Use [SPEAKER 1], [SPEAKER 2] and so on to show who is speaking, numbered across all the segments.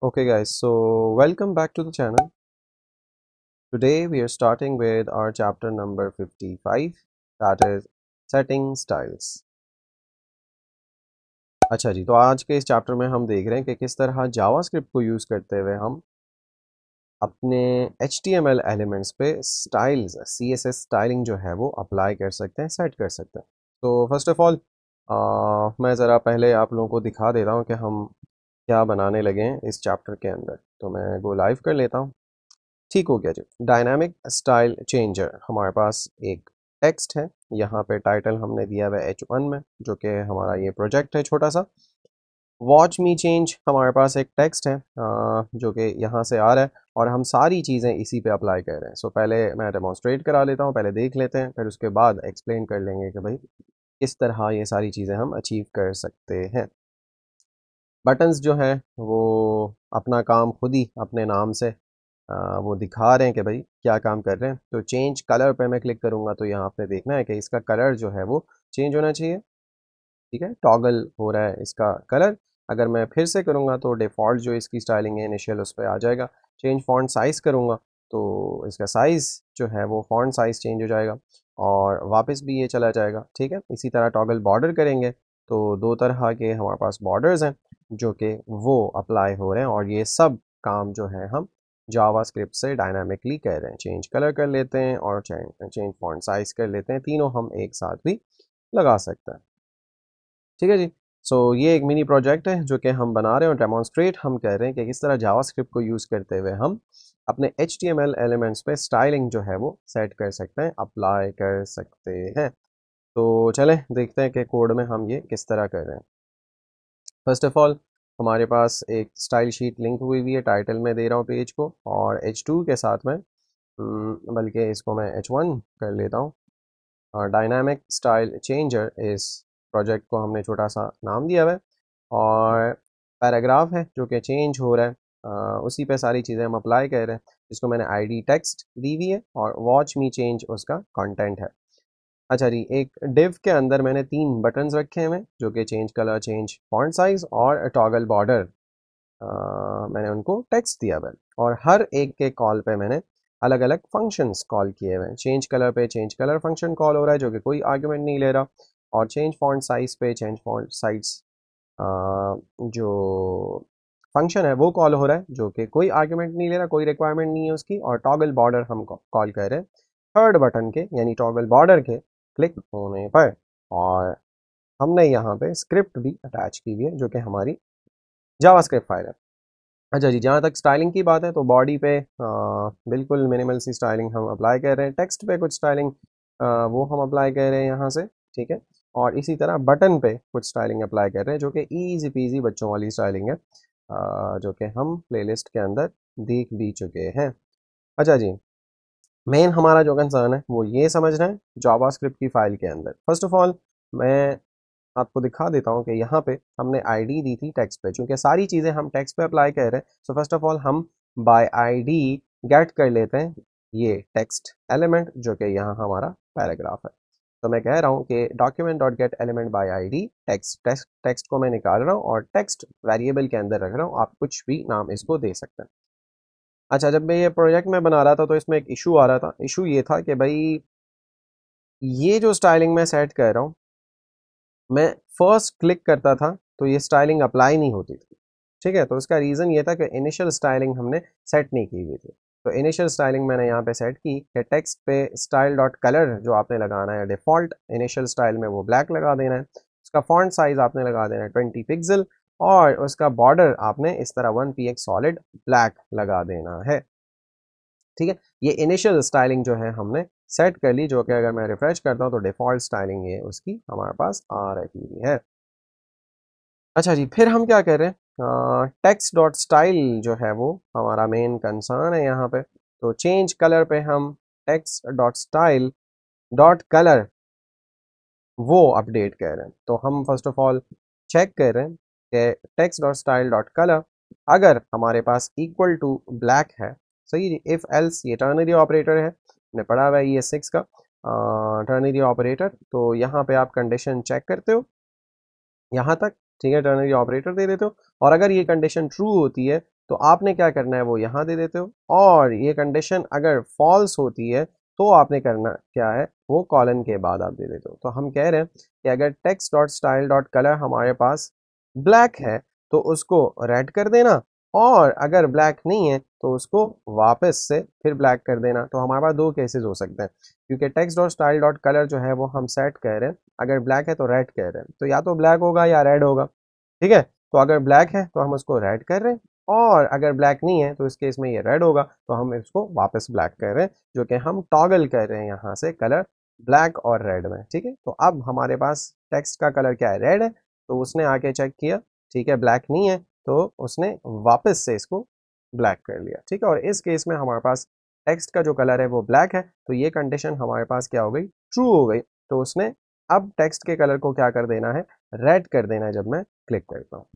[SPEAKER 1] Okay guys, so welcome back to the channel. Today we are starting with our chapter number 55, that is setting styles. अच्छा जी, तो आज के इस chapter में हम देख रहे हैं कि किस तरह जावास्क्रिप्ट को यूज़ करते हुए हम अपने HTML एलिमेंट्स पे स्टाइल्स CSS स्टाइलिंग जो है वो अप्लाई कर सकते हैं, सेट कर सकते हैं। तो फर्स्ट ऑफ ऑल मैं ज़रा पहले आप लोगों को दिखा देता हूँ कि हम क्या बनाने लगे हैं इस चैप्टर के अंदर। तो मैं गो लाइव कर लेता हूँ। ठीक हो गया जी। डायनामिक स्टाइल चेंजर हमारे पास एक टेक्स्ट है। यहाँ पे टाइटल हमने दिया हुआ है H1 में, जो कि हमारा ये प्रोजेक्ट है छोटा सा। वॉच मी चेंज हमारे पास एक टेक्स्ट है जो कि यहाँ से आ रहा है और हम सारी चीज़ें इसी पे अप्लाई कर रहे हैं। सो पहले मैं डेमोन्स्ट्रेट करा लेता हूँ, पहले देख लेते हैं, फिर उसके बाद एक्सप्लेन कर लेंगे कि भाई किस तरह ये सारी चीज़ें हम अचीव कर सकते हैं। बटन्स जो है वो अपना काम खुद ही अपने नाम से वो दिखा रहे हैं कि भाई क्या काम कर रहे हैं। तो चेंज कलर पे मैं क्लिक करूँगा तो यहाँ आपने देखना है कि इसका कलर जो है वो चेंज होना चाहिए। ठीक है, टॉगल हो रहा है इसका कलर। अगर मैं फिर से करूँगा तो डिफ़ॉल्ट जो इसकी स्टाइलिंग है इनिशियल उस पर आ जाएगा। चेंज फॉन्ट साइज़ करूँगा तो इसका साइज़ जो है वो फॉन्ट साइज़ चेंज हो जाएगा और वापस भी ये चला जाएगा। ठीक है, इसी तरह टॉगल बॉर्डर करेंगे तो दो तरह के हमारे पास बॉर्डर्स हैं जो कि वो अप्लाई हो रहे हैं और ये सब काम जो है हम जावास्क्रिप्ट से डायनामिकली कर रहे हैं। चेंज कलर कर लेते हैं और चेंज फॉन्ट साइज़ कर लेते हैं, तीनों हम एक साथ भी लगा सकते हैं। ठीक है जी। सो ये एक मिनी प्रोजेक्ट है जो कि हम बना रहे हैं और डेमोन्स्ट्रेट हम कर रहे हैं कि किस तरह जावास्क्रिप्ट को यूज़ करते हुए हम अपने HTML एलिमेंट्स पे स्टाइलिंग जो है वो सेट कर सकते हैं, अप्लाई कर सकते हैं। तो चलें देखते हैं कि कोड में हम ये किस तरह कर रहे हैं। फर्स्ट ऑफ ऑल हमारे पास एक स्टाइल शीट लिंक हुई हुई है, टाइटल में दे रहा हूँ पेज को और H2 के साथ में बल्कि इसको मैं H1 कर लेता हूँ। डायनामिक स्टाइल चेंजर इस प्रोजेक्ट को हमने छोटा सा नाम दिया हुआ है और पैराग्राफ है जो कि चेंज हो रहा है। उसी पे सारी चीज़ें हम अप्लाई कर रहे हैं, जिसको मैंने ID टेक्स्ट दी हुई है और वॉच मी चेंज उसका कंटेंट है। अच्छा जी, एक डिव के अंदर मैंने 3 बटन्स रखे हुए हैं जो कि change colour, change font size और टॉगल बॉर्डर। मैंने उनको टेक्स्ट दिया हुआ है और हर एक के कॉल पे मैंने अलग अलग फंक्शंस कॉल किए हुए हैं। चेंज कलर पे चेंज कलर फंक्शन कॉल हो रहा है जो कि कोई आर्गुमेंट नहीं ले रहा और चेंज फॉन्ट साइज पे चेंज फॉन्ट साइज जो फंक्शन है वो कॉल हो रहा है जो कि कोई आर्गुमेंट नहीं ले रहा, कोई रिक्वायरमेंट नहीं है उसकी। और टॉगल बॉर्डर हम कॉल कर रहे हैं थर्ड बटन के यानी टॉगल बॉर्डर के क्लिक होने पर। और हमने यहाँ पे स्क्रिप्ट भी अटैच की हुई है जो कि हमारी जावास्क्रिप्ट फाइल है। अच्छा जी, जहाँ तक स्टाइलिंग की बात है तो बॉडी पे बिल्कुल मिनिमल सी स्टाइलिंग हम अप्लाई कर रहे हैं। टेक्स्ट पे कुछ स्टाइलिंग वो हम अप्लाई कर रहे हैं यहाँ से। ठीक है, और इसी तरह बटन पे कुछ स्टाइलिंग अप्लाई कर रहे हैं जो कि ईजी पीजी बच्चों वाली स्टाइलिंग है, जो कि हम प्लेलिस्ट के अंदर देख भी चुके हैं। अच्छा जी, मेन हमारा जो कंसर्न है वो ये समझना है जावास्क्रिप्ट की फ़ाइल के अंदर। फर्स्ट ऑफ ऑल मैं आपको दिखा देता हूँ कि यहाँ पे हमने आईडी दी थी टेक्स्ट पे, चूँकि सारी चीज़ें हम टेक्स्ट पे अप्लाई कर रहे हैं। सो फर्स्ट ऑफ ऑल हम बाय आईडी गेट कर लेते हैं ये टेक्स्ट एलिमेंट जो कि यहाँ हमारा पैराग्राफ है। तो मैं कह रहा हूँ कि document dot gate element by ID text text text को मैं निकाल रहा हूँ और टेक्स्ट वेरिएबल के अंदर रख रहा हूँ। आप कुछ भी नाम इसको दे सकते हैं। अच्छा, जब मैं ये प्रोजेक्ट में बना रहा था तो इसमें एक इशू आ रहा था। इशू ये था कि भाई ये जो स्टाइलिंग मैं सेट कर रहा हूँ, मैं फर्स्ट क्लिक करता था तो ये स्टाइलिंग अप्लाई नहीं होती थी। ठीक है, तो इसका रीज़न ये था कि इनिशियल स्टाइलिंग हमने सेट नहीं की हुई थी। तो इनिशियल स्टाइलिंग मैंने यहाँ पे सेट की कि टेक्स्ट पे स्टाइल डॉट कलर जो आपने लगाना है डिफ़ॉल्ट इनिशियल स्टाइल में वो ब्लैक लगा देना है। उसका फॉन्ट साइज़ आपने लगा देना है 20 पिक्सल और उसका बॉर्डर आपने इस तरह 1px सॉलिड ब्लैक लगा देना है। ठीक है, ये इनिशियल स्टाइलिंग जो है हमने सेट कर ली, जो कि अगर मैं रिफ्रेश करता हूँ तो डिफ़ॉल्ट स्टाइलिंग ये उसकी हमारे पास आ रही है। अच्छा जी, फिर हम क्या कर रहे हैं, टेक्स्ट डॉट स्टाइल जो है वो हमारा मेन कंसर्न है यहाँ पे। तो चेंज कलर पे हम text dot style dot colour वो अपडेट कर रहे हैं। तो हम फर्स्ट ऑफ ऑल चेक कर रहे हैं कि text dot style dot colour अगर हमारे पास इक्वल टू ब्लैक है, सही। इफ़ एल्स ये टर्नरी ऑपरेटर है, हमने पढ़ा हुआ है ES6 का टर्नरी ऑपरेटर। तो यहाँ पे आप कंडीशन चेक करते हो यहाँ तक, ठीक है, टर्नरी ऑपरेटर दे देते हो और अगर ये कंडीशन ट्रू होती है तो आपने क्या करना है वो यहाँ दे देते हो, और ये कंडीशन अगर फॉल्स होती है तो आपने करना क्या है वो कॉलन के बाद आप दे देते हो। तो हम कह रहे हैं कि अगर text dot style dot colour हमारे पास ब्लैक है तो उसको रेड कर देना, और अगर ब्लैक नहीं है तो उसको वापस से फिर ब्लैक कर देना। तो हमारे पास दो केसेस हो सकते हैं, क्योंकि text dot style dot colour जो है वो हम सेट कर रहे हैं, अगर ब्लैक है तो रेड कह रहे हैं, तो या तो ब्लैक होगा या रेड होगा। ठीक है, तो अगर ब्लैक है तो हम उसको रेड कर रहे हैं, और अगर ब्लैक नहीं है तो इस केस में ये रेड होगा, तो हम इसको वापस ब्लैक कर रहे हैं, जो कि हम टॉगल कर रहे हैं यहाँ से कलर ब्लैक और रेड में। ठीक है, तो अब हमारे पास टेक्स्ट का कलर क्या है, रेड है, तो उसने आके चेक किया, ठीक है ब्लैक नहीं है, तो उसने वापस से इसको ब्लैक कर लिया। ठीक है, और इस केस में हमारे पास टेक्स्ट का जो कलर है वो ब्लैक है, तो ये कंडीशन हमारे पास क्या हो गई, ट्रू हो गई। तो उसने अब टेक्स्ट के कलर को क्या कर देना है, रेड कर देना है जब मैं क्लिक करता हूँ।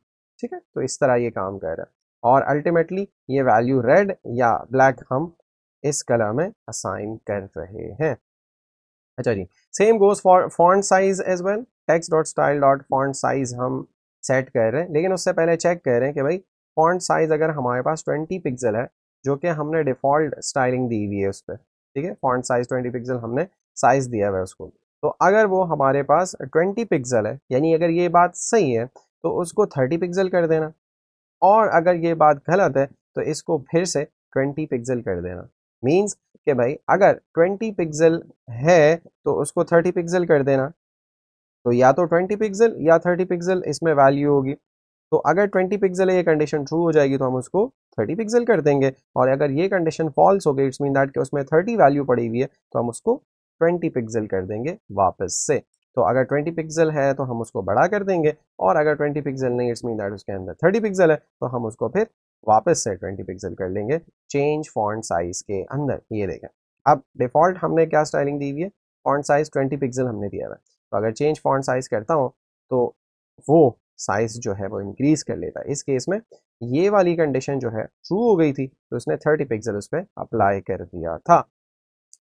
[SPEAKER 1] ठीक है, तो इस तरह ये काम कर रहा है, और अल्टीमेटली ये वैल्यू रेड या ब्लैक हम इस कलर में असाइन कर रहे हैं। अच्छा जी, same goes for font size as well. Text dot style dot font size हम सेट कर रहे हैं, लेकिन उससे पहले चेक कर रहे हैं कि भाई फॉन्ट साइज अगर हमारे पास 20 पिक्सल है, जो कि हमने डिफ़ॉल्ट स्टाइलिंग दी हुई है उस पर। ठीक है, फॉन्ट साइज 20 पिक्सल हमने साइज दिया हुआ है उसको, तो अगर वो हमारे पास 20 पिक्सल है, यानी अगर ये बात सही है तो उसको 30 पिक्सल कर देना, और अगर ये बात गलत है तो इसको फिर से 20 पिक्सल कर देना। मीन्स कि भाई अगर 20 पिक्सल है तो उसको 30 पिक्सल कर देना, तो या तो 20 पिक्सल या 30 पिक्सल इसमें वैल्यू होगी। तो अगर 20 पिक्सल है ये कंडीशन ट्रू हो जाएगी तो हम उसको 30 पिक्सल कर देंगे, और अगर ये कंडीशन फॉल्स हो गई, इट्स मीन दैट कि उसमें 30 वैल्यू पड़ी हुई है, तो हम उसको 20 पिक्सल कर देंगे वापस से। तो अगर 20 पिक्सल है तो हम उसको बड़ा कर देंगे, और अगर 20 पिक्सल नहीं, इट्स मीन दैट उसके अंदर 30 पिक्सल है, तो हम उसको फिर वापस से 20 पिक्सल कर लेंगे चेंज फॉन्ट साइज के अंदर। ये देखें, अब डिफॉल्ट हमने क्या स्टाइलिंग दी हुई है, फॉन्ट साइज 20 पिक्सल हमने दिया हुआ है, तो अगर चेंज फॉन्ट साइज करता हूँ तो वो साइज जो है वो इंक्रीज कर लेता है। इस केस में ये वाली कंडीशन जो है ट्रू हो गई थी, तो उसने 30 पिक्सल उस पर अप्लाई कर दिया था।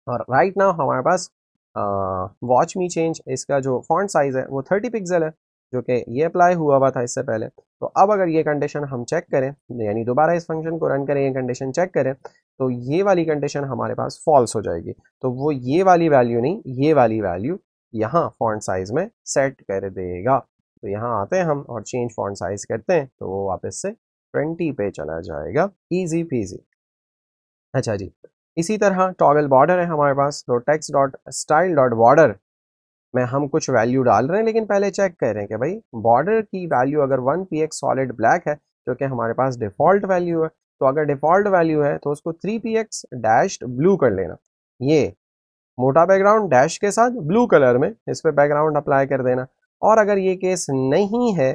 [SPEAKER 1] और राइट नाउ हमारे पास वॉच मी चेंज, इसका जो फॉन्ट साइज है वो 30 पिक्सल है, जो कि ये अप्लाई हुआ था इससे पहले। तो अब अगर ये कंडीशन हम चेक करें, यानी दोबारा इस फंक्शन को रन करें, ये कंडीशन चेक करें, तो ये वाली कंडीशन हमारे पास फॉल्स हो जाएगी। तो वो ये वाली वैल्यू नहीं, ये वाली वैल्यू यहाँ फॉन्ट साइज में सेट कर देगा। तो यहाँ आते हैं हम और चेंज फॉन्ट साइज करते हैं, तो वो वापस से 20 पे चला जाएगा, इजी पीजी। अच्छा जी, इसी तरह टॉगल बॉर्डर है हमारे पास, तो text dot style dot border में हम कुछ वैल्यू डाल रहे हैं, लेकिन पहले चेक कर रहे हैं कि भाई बॉर्डर की वैल्यू अगर 1px सॉलिड ब्लैक है, जो कि हमारे पास डिफ़ॉल्ट वैल्यू है, तो अगर डिफ़ॉल्ट वैल्यू है तो उसको 3px डैश्ड ब्लू कर लेना। ये मोटा बैकग्राउंड डैश के साथ ब्लू कलर में इस पर बैकग्राउंड अप्लाई कर देना। और अगर ये केस नहीं है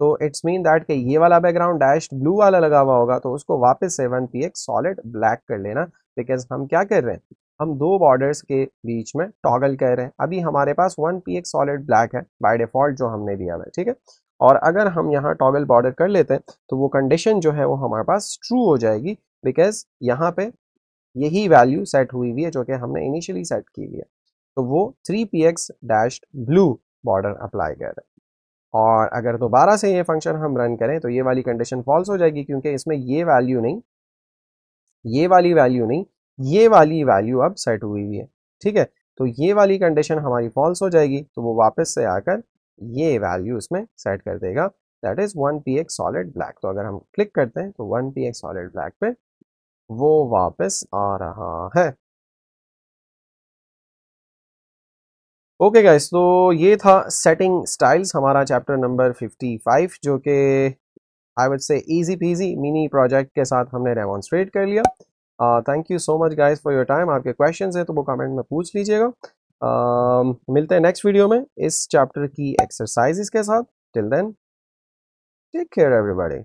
[SPEAKER 1] तो इट्स मीन दैट कि ये वाला बैकग्राउंड डैश ब्लू वाला लगा हुआ होगा, तो उसको वापस से 1px सॉलिड ब्लैक कर लेना। बिकॉज हम क्या कर रहे हैं, हम दो बॉर्डर्स के बीच में टॉगल कर रहे हैं। अभी हमारे पास 1px सॉलिड ब्लैक है बाय डिफॉल्ट जो हमने दिया हुआ है, ठीक है। और अगर हम यहाँ टॉगल बॉर्डर कर लेते हैं तो वो कंडीशन जो है वो हमारे पास ट्रू हो जाएगी, बिकॉज यहाँ पे यही वैल्यू सेट हुई हुई है जो कि हमने इनिशियली सेट की हुई है। तो वो 3px dash blue border apply कर रहे हैं। और अगर दोबारा से ये फंक्शन हम रन करें तो ये वाली कंडीशन फॉल्स हो जाएगी, क्योंकि इसमें ये वैल्यू नहीं, ये वाली वैल्यू नहीं, ये वाली वैल्यू अब सेट हुई हुई है। ठीक है, तो ये वाली कंडीशन हमारी फॉल्स हो जाएगी, तो वो वापस से आकर ये वैल्यू इसमें सेट कर देगा, that is 1px solid black. तो अगर हम क्लिक करते हैं तो 1px सॉलिड ब्लैक पे वो वापस आ रहा है। ओके गाइस, तो ये था सेटिंग स्टाइल्स हमारा चैप्टर नंबर 55, जो कि I would say easy PG mini project के साथ हमने डेमोन्स्ट्रेट कर लिया। Thank you so much guys for your time. आपके क्वेश्चंस हैं तो वो कमेंट में पूछ लीजिएगा। मिलते हैं नेक्स्ट वीडियो में इस चैप्टर की एक्सरसाइजेस के साथ। Till then, take care everybody.